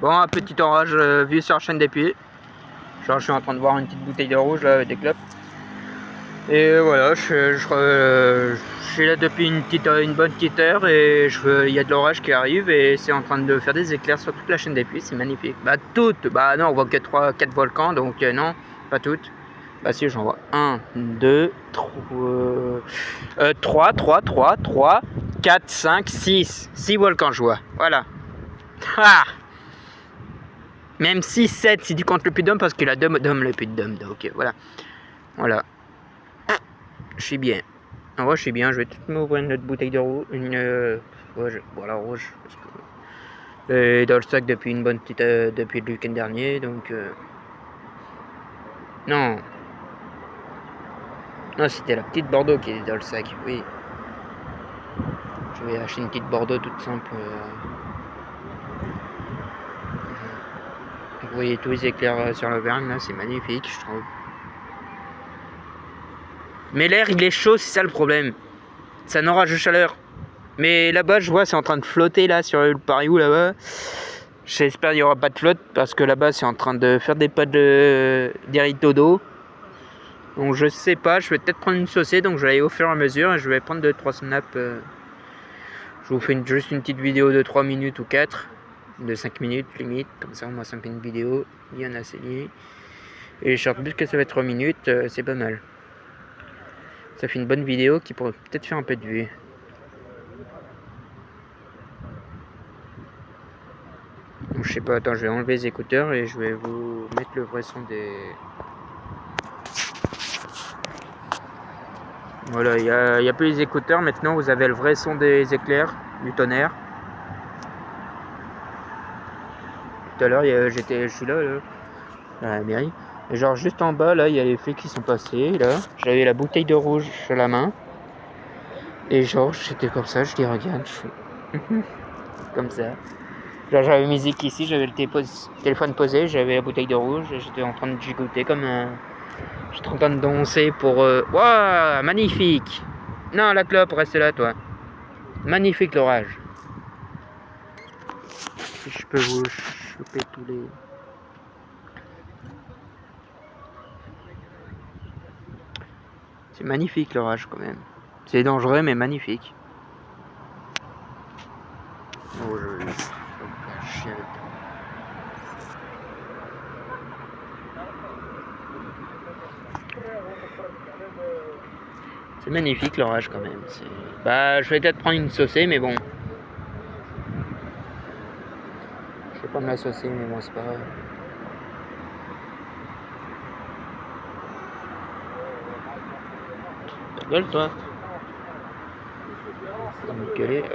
Bon, un petit orage vu sur la chaîne des puits. Genre, je suis en train de boire une petite bouteille de rouge là, avec des clopes. Et voilà, je suis là depuis une bonne petite heure et il y a de l'orage qui arrive et c'est en train de faire des éclairs sur toute la chaîne des puits, c'est magnifique. Bah toutes, bah non, on voit que 4 volcans, donc non, pas toutes. Bah si, j'en vois 1, 2, 3, 4, 5, 6. 6 volcans, je vois, voilà. Ah, même 6, 7 si tu comptes le Puy-de-Dôme parce qu'il a 2 dômes le Puy-de-Dôme, donc voilà. Voilà. Je suis bien. En vrai, je suis bien. Je vais tout m'ouvrir une autre bouteille de rouge. Ouais, je bois la rouge. Parce que, dans le sac depuis une bonne petite. Depuis le week-end dernier. Donc. Non. Non, c'était la petite Bordeaux qui est dans le sac. Oui. Je vais acheter une petite Bordeaux toute simple. Vous voyez tous les éclairs sur l'Auvergne là. C'est magnifique, je trouve. Mais l'air, il est chaud, c'est ça le problème. C'est un orage de chaleur. Mais là-bas, je vois, c'est en train de flotter là sur le Pariou là-bas. J'espère qu'il n'y aura pas de flotte parce que là-bas, c'est en train de faire des pas d'hérito d'eau. Donc je sais pas, je vais peut-être prendre une saucée, donc je vais aller au fur et à mesure et je vais prendre 2-3 snaps. Je vous fais juste une petite vidéo de 3 minutes ou 4, de 5 minutes limite, comme ça on m'a 5 minutes vidéo, il y en a assez lié. Et je plus que ça va être 3 minutes, c'est pas mal. Ça fait une bonne vidéo qui pourrait peut-être faire un peu de vue. Donc, je sais pas, attends, je vais enlever les écouteurs et je vais vous mettre le vrai son des... Voilà, il n'y a plus les écouteurs, maintenant vous avez le vrai son des éclairs, du tonnerre. Tout à l'heure, je suis là, à la mairie. Et genre juste en bas, là, il y a les flics qui sont passés, là. J'avais la bouteille de rouge sur la main. Et genre, j'étais comme ça, je dis, regarde, je suis... comme ça. Genre, j'avais musique ici, j'avais le téléphone posé, j'avais la bouteille de rouge, et j'étais en train de gigoter comme un... J'étais en train de danser pour... Waouh, magnifique! Non, la clope, reste là, toi. Magnifique l'orage. Si je peux vous choper tous les... C'est magnifique l'orage quand même. C'est dangereux mais magnifique. Oh, c'est magnifique l'orage quand même. Bah, je vais peut-être prendre une saucée, mais bon. Je vais pas me la saucer, mais bon, c'est pas grave. Ta gueule, toi.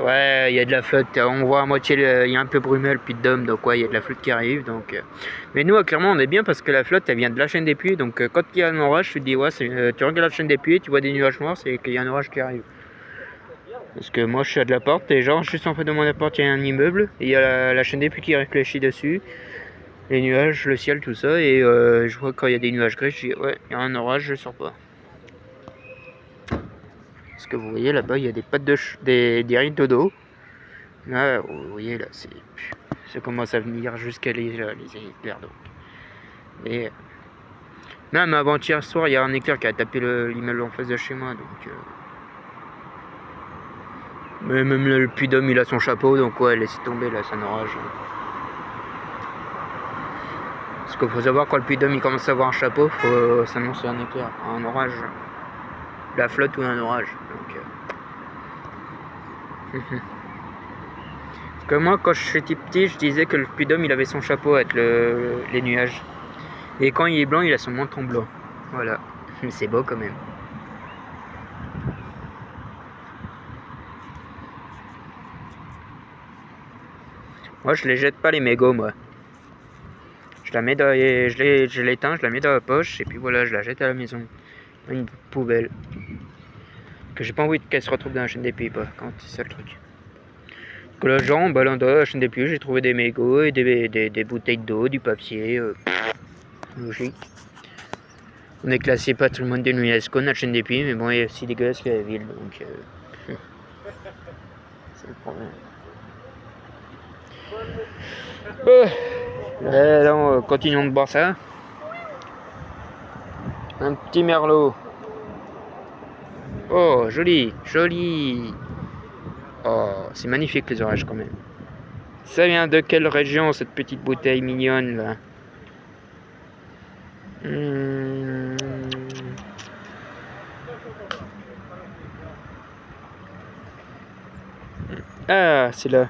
Ouais, il y a de la flotte. On voit à moitié, il y a un peu brumeux le Puy-de-Dôme, donc ouais, il y a de la flotte qui arrive. Donc, mais nous, clairement, on est bien parce que la flotte, elle vient de la chaîne des puits. Donc, quand il y a un orage, tu te dis, ouais, tu regardes la chaîne des puits, tu vois des nuages noirs, c'est qu'il y a un orage qui arrive. Parce que moi, je suis à de la porte, et genre, juste en fait de mon porte, il y a un immeuble, et il y a la chaîne des puits qui réfléchit dessus. Les nuages, le ciel, tout ça, et je vois quand il y a des nuages gris, je dis, ouais, il y a un orage, je sors pas. Parce que vous voyez là-bas, il y a des pattes des rideaux d'eau. Là, vous voyez, là, ça commence à venir jusqu'à les éclairs d'eau. Et même avant-hier soir, il y a un éclair qui a tapé l'immeuble en face de chez moi. Donc, mais même le Puy-de-Dôme, il a son chapeau, donc ouais, laissez tomber, là, c'est un orage. Parce qu'il faut savoir, quand le Puy-de-Dôme il commence à avoir un chapeau, faut s'annoncer un éclair, un orage. La flotte ou un orage. Donc, Parce que moi, quand j'étais petit, je disais que le Puy-de-Dôme il avait son chapeau avec les nuages. Et quand il est blanc, il a son menton blanc. Voilà. Mais c'est beau quand même. Moi, je les jette pas les mégots, moi. Je la mets je l'éteins, je la mets dans la poche et puis voilà, je la jette à la maison. Une poubelle. Que j'ai pas envie qu'elle se retrouve dans la chaîne des puits, par contre, c'est ça le truc. Que les gens, en ballant dans la chaîne des puits, j'ai trouvé des mégots et des bouteilles d'eau, du papier. Logique. On est classé patrimoine de l'UNESCO, notre chaîne des puits, mais bon, il y a aussi dégueulasse que la ville, donc c'est le problème. Alors, continuons de boire ça. Un petit merlot. Oh, joli, joli. Oh, c'est magnifique les orages quand même. Ça vient de quelle région cette petite bouteille mignonne là? Ah, c'est là.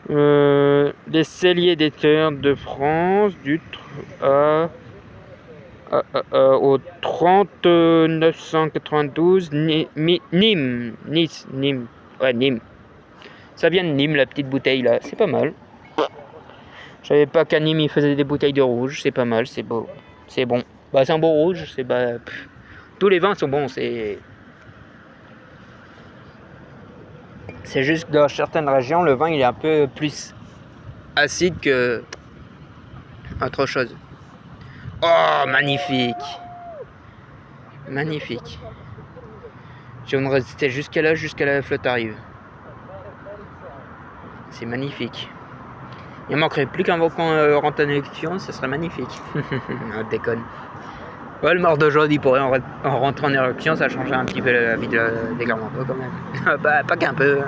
Les celliers des terres de France au 30 992 Nîmes. Nice, Nîmes. Ouais, Nîmes. Ça vient de Nîmes, la petite bouteille là. C'est pas mal. Je savais pas qu'à Nîmes, ils faisaient des bouteilles de rouge. C'est pas mal, c'est beau. C'est bon. Bah, c'est un beau rouge. Tous les vins sont bons. C'est juste que dans certaines régions, le vin il est un peu plus acide que autre chose. Oh, magnifique. Magnifique. Je vais rester jusqu'à là, jusqu'à la flotte arrive. C'est magnifique. Il ne manquerait plus qu'un volcan rentre en éruption, ça serait magnifique. Ah, déconne. Ouais, le mort de Jode, il pourrait en rentrer en éruption, ça changerait un petit peu la vie des Clermontois quand même. Bah, pas qu'un peu.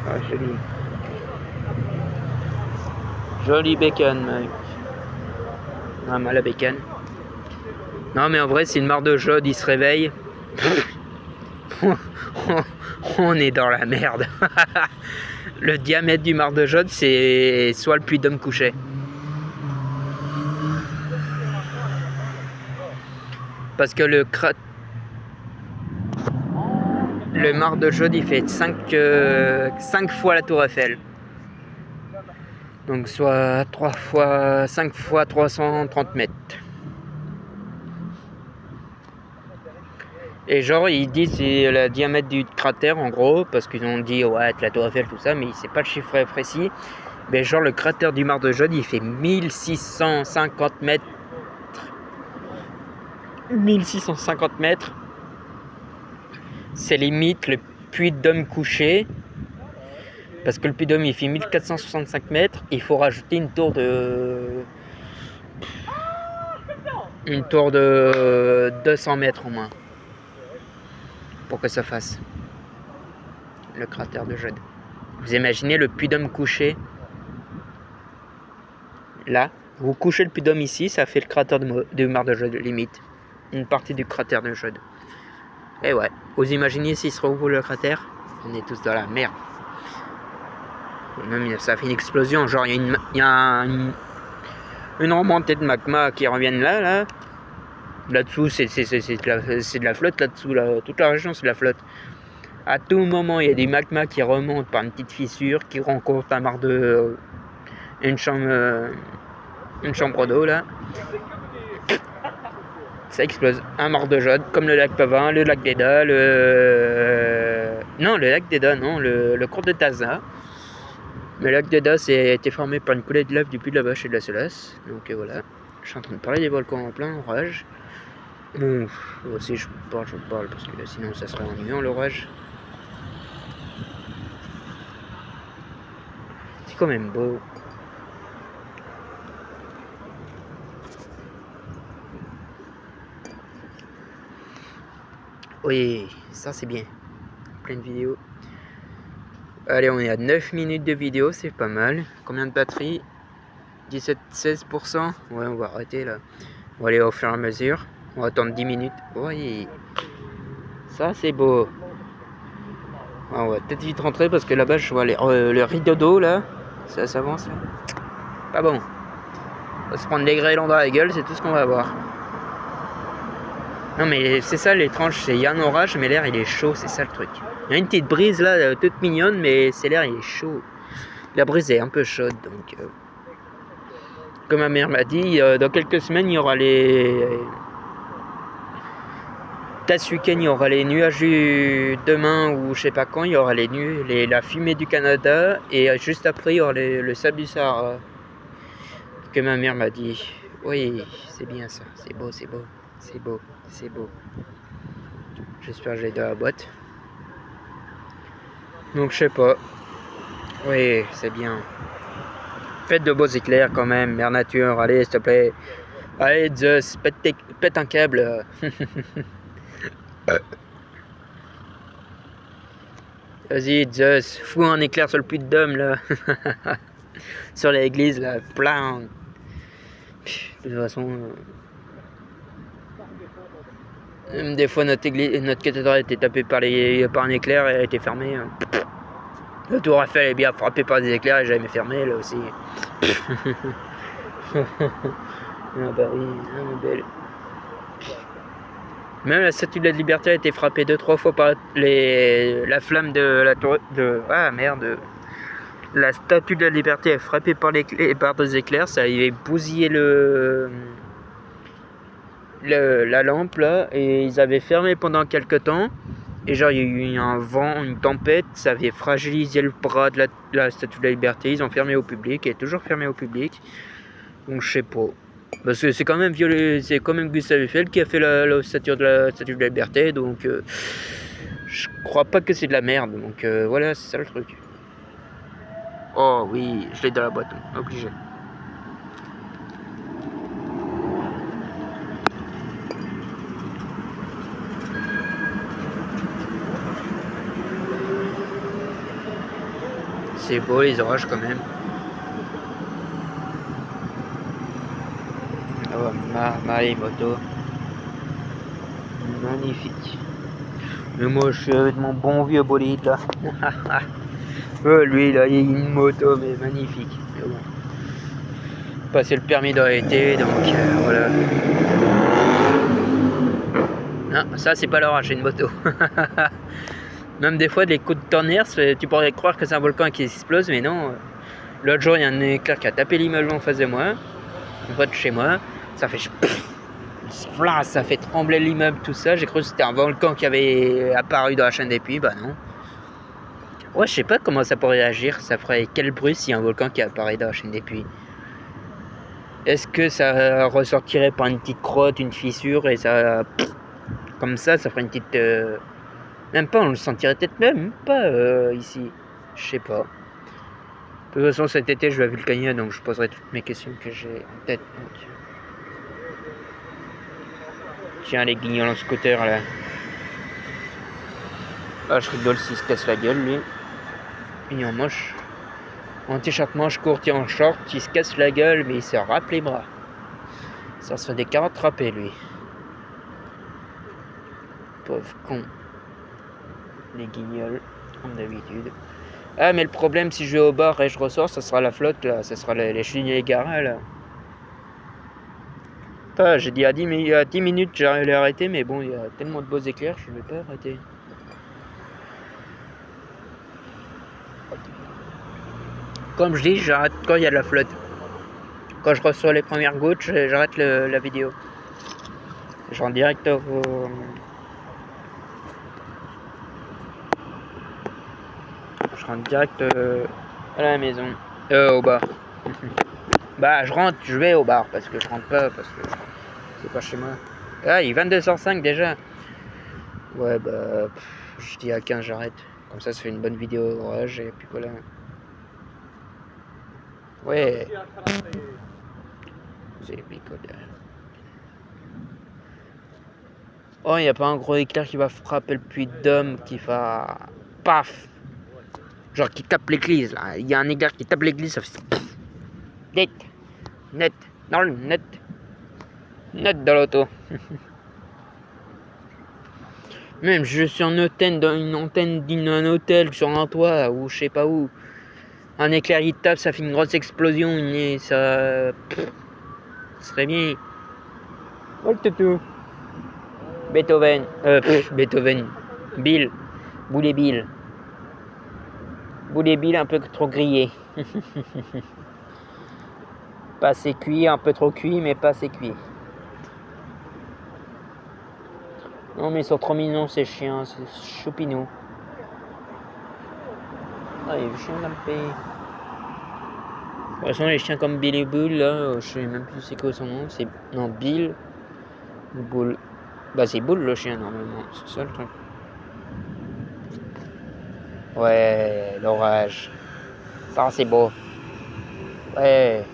Oh, joli. Joli bacon, mec. Ah, mal à bacon. Non, mais en vrai, si le mort de Jode il se réveille, on est dans la merde. Le diamètre du mar de Jode, c'est soit le puits d'homme couché. Parce que le mar de Jode, il fait 5 fois la tour Eiffel. Donc soit 5 fois 330 mètres. Et genre, ils disent c'est le diamètre du cratère en gros, parce qu'ils ont dit ouais, la tour Eiffel, tout ça, mais c'est pas le chiffre précis. Mais genre, le cratère du mar de Jode, il fait 1650 mètres. 1650 mètres. C'est limite le puits d'homme couché. Parce que le puits d'homme, il fait 1465 mètres. Il faut rajouter une tour de 200 mètres au moins. Pour que ça fasse le cratère de Jode. Vous imaginez le puits d'homme couché là, vous couchez le puits d'homme ici, ça fait le cratère de mar de Jode limite, une partie du cratère de Jode. Et ouais, vous imaginez s'il se rouvre le cratère, on est tous dans la merde. Même ça fait une explosion, genre il y a une remontée de magma qui reviennent là. Là-dessous, c'est de la flotte là-dessous, là. Toute la région, c'est de la flotte. À tout moment, il y a des magmas qui remontent par une petite fissure, qui rencontrent une chambre d'eau, là. Ça explose. Un mar de Jode, comme le lac Pavin, le lac d'Eda, non, le lac d'Eda, non, le cours de Taza. Le lac d'Eda, a été formé par une coulée de lave du puits de la Vache et de la Solace. Donc voilà. Je suis en train de parler des volcans en plein orage. Bon, aussi je parle parce que sinon ça serait ennuyant l'orage. C'est quand même beau. Oui, ça c'est bien. Plein de vidéos. Allez, on est à 9 minutes de vidéo, c'est pas mal. Combien de batterie? 16%. Ouais, on va arrêter là. On va aller au fur et à mesure. On va attendre 10 minutes. Oui. Ça, c'est beau. On va peut-être vite rentrer parce que là-bas, je vois le rideau d'eau là. Ça s'avance là. Pas bon. On va se prendre des grêlons dans la gueule, c'est tout ce qu'on va avoir. Non, mais c'est ça l'étrange, c'est il y a un orage, mais l'air il est chaud, c'est ça le truc. Il y a une petite brise là, toute mignonne, mais c'est l'air il est chaud. La brise est un peu chaude, donc. Comme ma mère m'a dit, dans quelques semaines, il y aura ce week-end, il y aura les nuages demain ou je sais pas quand, il y aura la fumée du Canada et juste après, il y aura le sable du Sahara. Que ma mère m'a dit. Oui, c'est bien ça, c'est beau, c'est beau, c'est beau, c'est beau. J'espère que j'ai dans la boîte. Donc je sais pas. Oui, c'est bien. Faites de beaux éclairs quand même, mère nature, allez s'il te plaît. Allez Zeus, pète un câble. Vas-y Zeus, fous un éclair sur le puits de Dôme là. Sur l'église là, plein. De toute façon, même des fois notre cathédrale a été tapée par un éclair et a été fermée. La tour Eiffel est bien frappée par des éclairs et jamais fermée là aussi. Ah bah oui, belle. Même la statue de la liberté a été frappée 2-3 fois par la flamme de la tour merde. La statue de la liberté est frappée par des éclairs, ça avait bousillé la lampe là, et ils avaient fermé pendant quelques temps. Et genre il y a eu un vent, une tempête, ça avait fragilisé le bras de la statue de la liberté. Ils ont fermé au public, elle est toujours fermée au public. Donc je sais pas. Parce que c'est quand même c'est quand même Gustave Eiffel qui a fait la statue de la liberté, donc je crois pas que c'est de la merde. Donc voilà, c'est ça le truc. Oh oui, je l'ai dans la boîte, obligé. C'est beau les orages quand même. Oh, les motos. Magnifique. Mais moi je suis avec mon bon vieux bolide là. Lui là, il a une moto mais magnifique. Mais bon. Passer le permis dans l'été, donc voilà. Non, ça c'est pas l'orage, c'est une moto. Même des fois, des coups de tonnerre, tu pourrais croire que c'est un volcan qui explose, mais non. L'autre jour, il y a un éclair qui a tapé l'immeuble en face de moi, en bas de chez moi. Ça fait ça fait trembler l'immeuble, tout ça. J'ai cru que c'était un volcan qui avait apparu dans la chaîne des puits, bah non. Ouais, je sais pas comment ça pourrait réagir. Ça ferait quel bruit si y a un volcan qui apparaît dans la chaîne des puits. Est-ce que ça ressortirait par une petite crotte, une fissure, et ça... Comme ça ferait une petite... Même pas, on le sentirait peut-être même pas ici. Je sais pas. De toute façon, cet été, je vais à Vulcania, donc je poserai toutes mes questions que j'ai en tête. Donc... Tiens, les guignols en scooter, là. Ah, je rigole s'il se casse la gueule, lui. Il est en moche. En t-shirt manche court et en short, il se casse la gueule, mais il se râpe les bras. Ça serait des carottes râpées, lui. Pauvre con. Les guignols, comme d'habitude. Ah, mais le problème, si je vais au bar et je ressors, ça sera la flotte, là. Ça sera les chenilles et les garins, là. Ah, j'ai dit à 10 minutes, j'allais arrêter, mais bon, il y a tellement de beaux éclairs, je ne vais pas arrêter. Comme je dis, j'arrête quand il y a de la flotte. Quand je reçois les premières gouttes, j'arrête la vidéo. Je rentre direct Je rentre direct à la maison. Au bar. Bah, je vais au bar parce que je rentre pas, parce que c'est pas chez moi. Ah, il est 22h05 déjà. Ouais, bah, je dis à 15, j'arrête. Comme ça fait une bonne vidéo orage et puis voilà. Ouais. C'est les picoles. Oh, il n'y a pas un gros éclair qui va frapper le puits de Dôme, qui va... Paf! Genre qui tape l'église, là. Il y a un éclair qui tape l'église, ça fait... Net. Dans le net. Net dans l'auto. Même je suis en antenne, dans une antenne d'un hôtel sur un toit, ou je sais pas où. Un éclair il tape, ça fait une grosse explosion, et ça... Ça serait bien. Oh le toutou. Beethoven. Beethoven. Bill. Boulet Bill. Boulet Bill un peu trop grillé. Pas assez cuit, un peu trop cuit, mais pas assez cuit. Non mais ils sont trop mignons ces chiens, c'est choupinou. Ah, il y a le chien lampé. De toute façon, les chiens comme Bill et Bull, là, je sais même plus c'est quoi son nom. C'est... Non, Bill ou Bull. Bah c'est Bull le chien normalement, c'est ça le truc. Ouais, l'orage. Ça c'est beau. Ouais.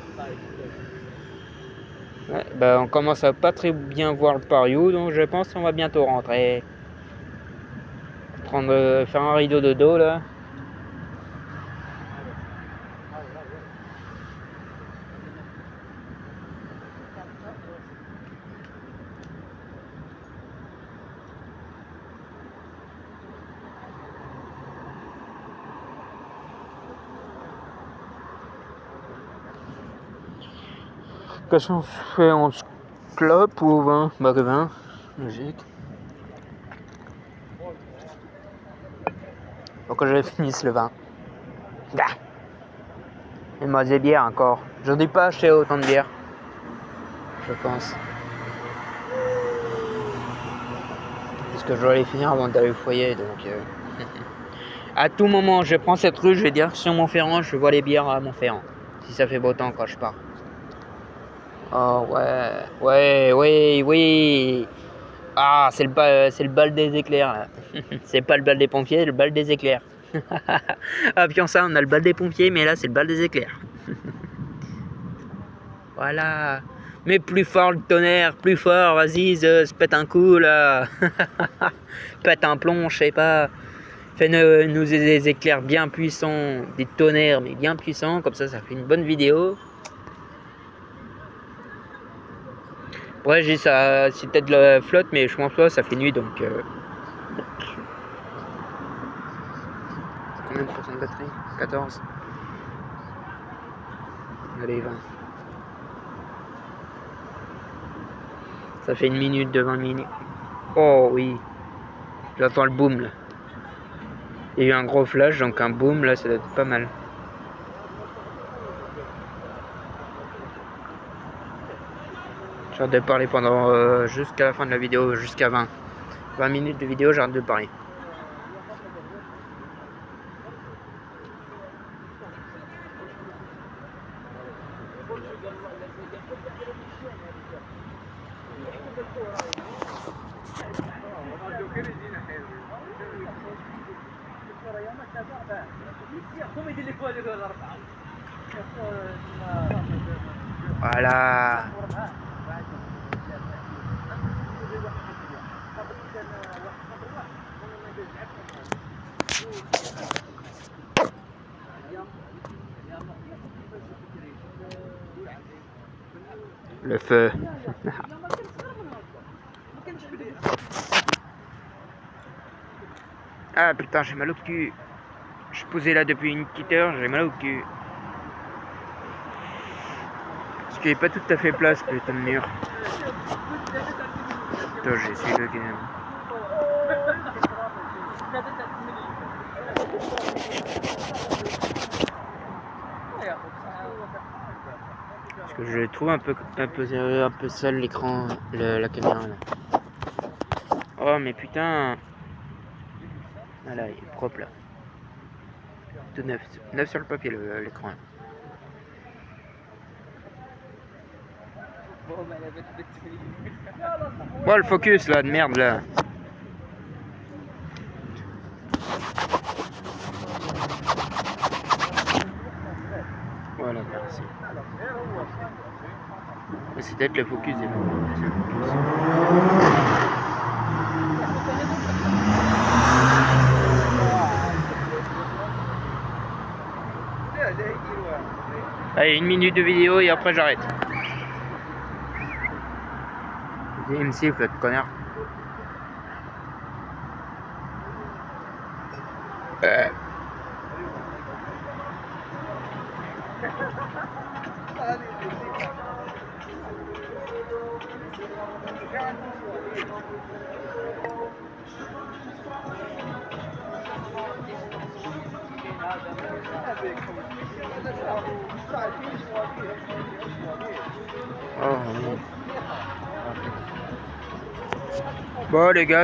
Ouais, bah on commence à pas très bien voir le pariou, donc je pense qu'on va bientôt rentrer. Faire un rideau de dos là. Qu'est-ce qu'on fait? On se clope ou vin? Bah que vin, logique. Faut que je finisse le vin. Bah. Et moi des bières encore. J'en ai pas acheté autant de bières. Je pense. Parce que je dois les finir avant d'aller au foyer, donc... À tout moment, je prends cette rue, je vais dire sur Montferrand, je vois les bières à Montferrand. Si ça fait beau temps quand je pars. Oh ouais, oui. Ah, c'est le bal des éclairs là. C'est pas le bal des pompiers, c'est le bal des éclairs. Ah, puis ça, on a le bal des pompiers, mais là c'est le bal des éclairs. Voilà. Mais plus fort le tonnerre, plus fort, vas-y, se pète un coup là. Pète un plomb, je sais pas. Fais-nous des éclairs bien puissants, des tonnerres mais bien puissants, comme ça fait une bonne vidéo. Ouais, j'ai ça, c'est peut-être de la flotte, mais je pense pas, ça fait nuit donc. Combien de pourcents de batterie? 14. Allez, 20. Ça fait 1 minute de 20 minutes. Oh oui. J'entends le boom là. Il y a eu un gros flash, donc un boom là, ça doit être pas mal. J'arrête de parler pendant jusqu'à la fin de la vidéo, jusqu'à 20 minutes de vidéo, j'arrête de parler. Voilà. Le feu. Ah putain, j'ai mal au cul. Je suis posé là depuis une petite heure, j'ai mal au cul. Parce qu'il n'est pas tout à fait plat ce putain de mur. Putain, j'ai essayé de gagner. Parce que je trouve un peu seul l'écran, la caméra là. Oh mais putain. Voilà, il est propre là. Tout neuf. Neuf sur le papier l'écran. Bon le focus là de merde là. Voilà, merci. C'est peut-être le focus des Allez, 1 minute de vidéo et après j'arrête. Il me siffle, le connard. Oh, oui. Bon les gars,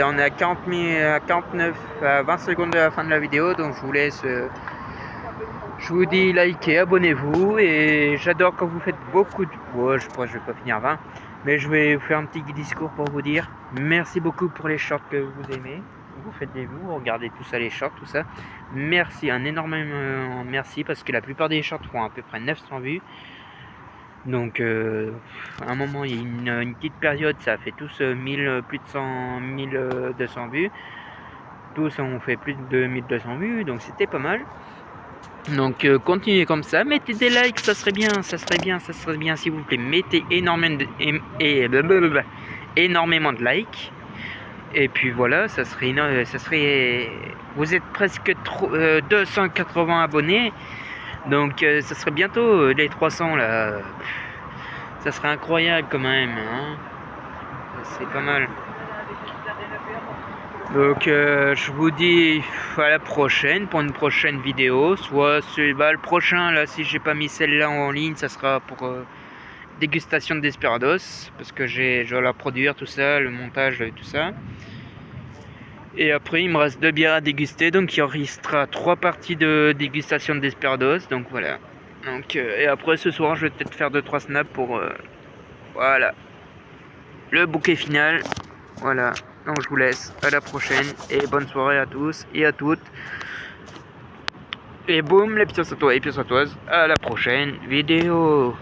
on est à 49, à 20 secondes de la fin de la vidéo, donc je vous laisse. Je vous dis likez, abonnez-vous et j'adore quand vous faites beaucoup de... Ouais, je crois que je vais pas finir 20, mais je vais vous faire un petit discours pour vous dire merci beaucoup pour les shorts que vous aimez, vous faites des vues, vous regardez tout ça, les shorts, tout ça. Merci, un énorme merci, parce que la plupart des shorts font à peu près 900 vues. Donc à un moment, il y a une petite période, ça a fait tous 1000, plus de 100, 1200 vues. Tous ont fait plus de 1200 vues, donc c'était pas mal. Donc continuez comme ça, mettez des likes, ça serait bien, s'il vous plaît. Mettez énormément de likes. Et puis voilà, ça serait vous êtes presque 280 abonnés. Donc ça serait bientôt les 300 là. Ça serait incroyable quand même, hein. C'est pas mal. Donc je vous dis à la prochaine pour une prochaine vidéo. Soit le prochain là, si j'ai pas mis celle-là en ligne, ça sera pour dégustation de Desperados, parce que je dois la produire, tout ça, le montage, tout ça. Et après il me reste 2 bières à déguster, donc il restera 3 parties de dégustation de Desperados. Donc voilà. Donc et après ce soir je vais peut-être faire 2-3 snaps pour voilà le bouquet final. Voilà. Donc je vous laisse, à la prochaine et bonne soirée à tous et à toutes. Et boum, les petits sautois et petits sautoises, à la prochaine vidéo.